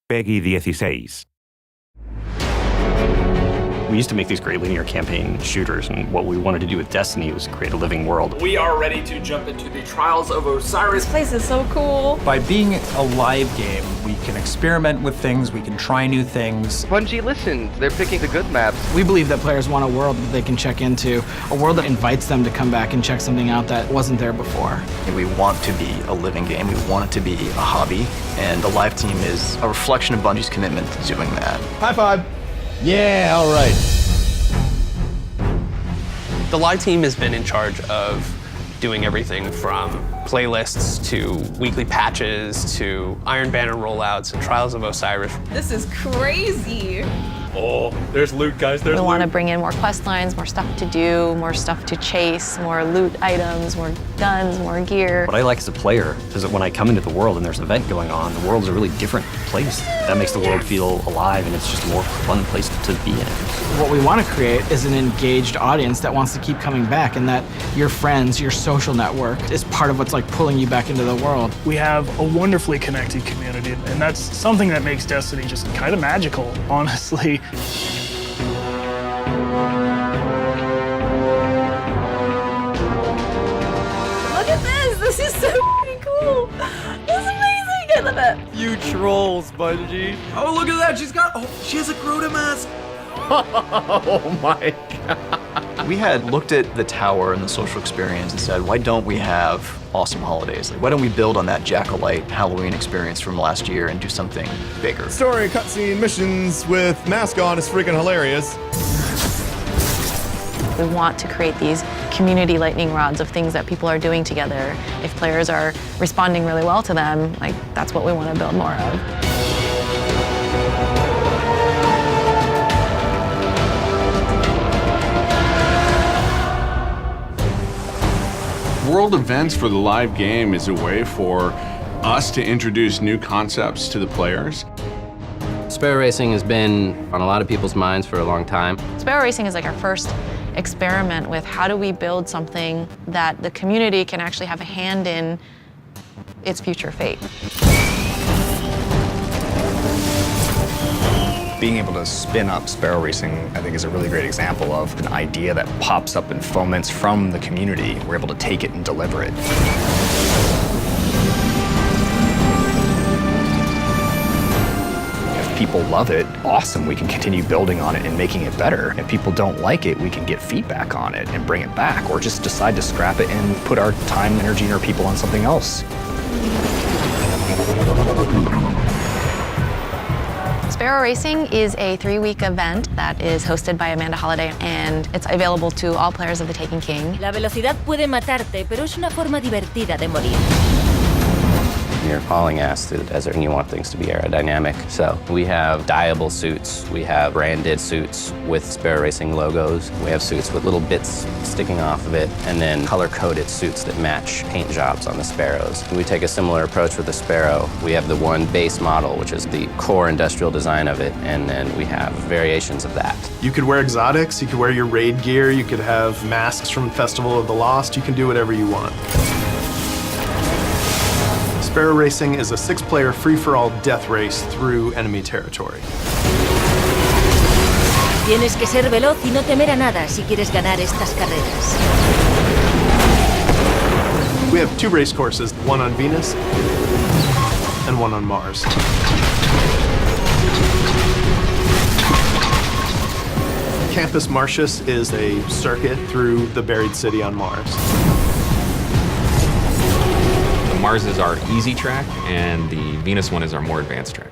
Peggy 16. We used to make these great linear campaign shooters, and what we wanted to do with Destiny was create a living world. We are ready to jump into the Trials of Osiris. This place is so cool. By being a live game, we can experiment with things, we can try new things. Bungie listened. They're picking the good maps. We believe that players want a world that they can check into, a world that invites them to come back and check something out that wasn't there before. We want to be a living game. We want it to be a hobby, and the live team is a reflection of Bungie's commitment to doing that. High five. Yeah, all right. The live team has been in charge of doing everything from playlists to weekly patches to Iron Banner rollouts and Trials of Osiris. This is crazy. Oh, there's loot, guys. There's We loot. want to bring in more quest lines, more stuff to do, more stuff to chase, more loot items, more guns, more gear. What I like as a player is that when I come into the world and there's an event going on, the world's a really different place. That makes the world feel alive, and it's just a more fun place to be in. What we want to create is an engaged audience that wants to keep coming back, and that your friends, your social network is part of what's like pulling you back into the world. We have a wonderfully connected community, and that's something that makes Destiny just kind of magical, honestly. Look at this. This is so cool. This is amazing. I love it. You trolls, Bungie. Oh, look at that. She has a Crota mask. Oh my god. We had looked at the tower and the social experience and said, why don't we have awesome holidays? Like, why don't we build on that Jack-o'-lite Halloween experience from last year and do something bigger? Story, cutscene, missions with mask on is freaking hilarious. We want to create these community lightning rods of things that people are doing together. If players are responding really well to them, like, that's what we want to build more of. World events for the live game is a way for us to introduce new concepts to the players. Sparrow Racing has been on a lot of people's minds for a long time. Sparrow Racing is like our first experiment with how do we build something that the community can actually have a hand in its future fate. Being able to spin up Sparrow Racing, I think, is a really great example of an idea that pops up and foments from the community. We're able to take it and deliver it. If people love it, awesome, we can continue building on it and making it better. If people don't like it, we can get feedback on it and bring it back, or just decide to scrap it and put our time, energy, and our people on something else. Sparrow Racing is a 3-week event that is hosted by Amanda Holliday, and it's available to all players of the Taken King. La velocidad puede matarte, pero es una forma divertida de morir. You're hauling ass through the desert and you want things to be aerodynamic. So we have dyeable suits, we have branded suits with Sparrow Racing logos, we have suits with little bits sticking off of it, and then color-coded suits that match paint jobs on the Sparrows. We take a similar approach with the Sparrow. We have the one base model, which is the core industrial design of it, and then we have variations of that. You could wear exotics, you could wear your raid gear, you could have masks from Festival of the Lost, you can do whatever you want. Sparrow Racing is a 6-player free-for-all death race through enemy territory. Tienes que ser veloz y no temer a nada si quieres ganar estas carreras. We have 2 race courses, one on Venus and one on Mars. Campus Martius is a circuit through the buried city on Mars. Mars is our easy track, and the Venus one is our more advanced track.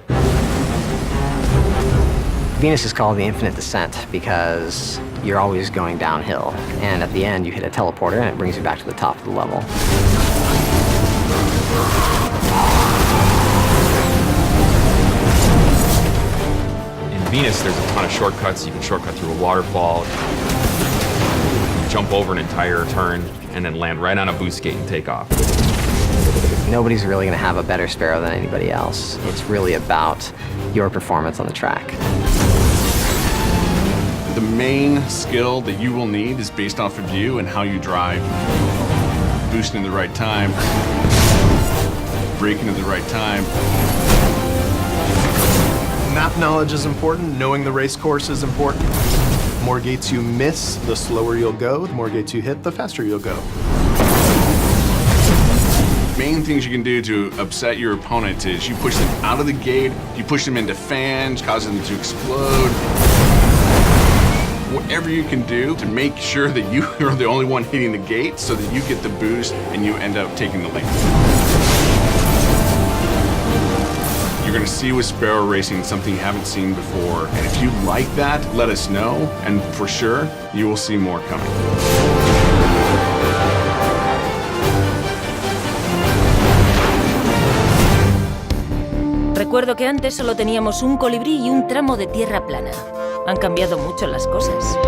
Venus is called the Infinite Descent because you're always going downhill, and at the end you hit a teleporter and it brings you back to the top of the level. In Venus, there's a ton of shortcuts. You can shortcut through a waterfall, jump over an entire turn, and then land right on a boost gate and take off. Nobody's really going to have a better Sparrow than anybody else. It's really about your performance on the track. The main skill that you will need is based off of you and how you drive. Boosting at the right time, braking at the right time. knowledge is important. Knowing the race course is important. The more gates you miss, the slower you'll go. The more gates you hit, the faster you'll go. Main things you can do to upset your opponent is you push them out of the gate, you push them into fans, cause them to explode. Whatever you can do to make sure that you are the only one hitting the gate so that you get the boost and you end up taking the lead. You're gonna see with Sparrow Racing something you haven't seen before. And if you like that, let us know, and for sure, you will see more coming. Recuerdo que antes solo teníamos un colibrí y un tramo de tierra plana. Han cambiado mucho las cosas.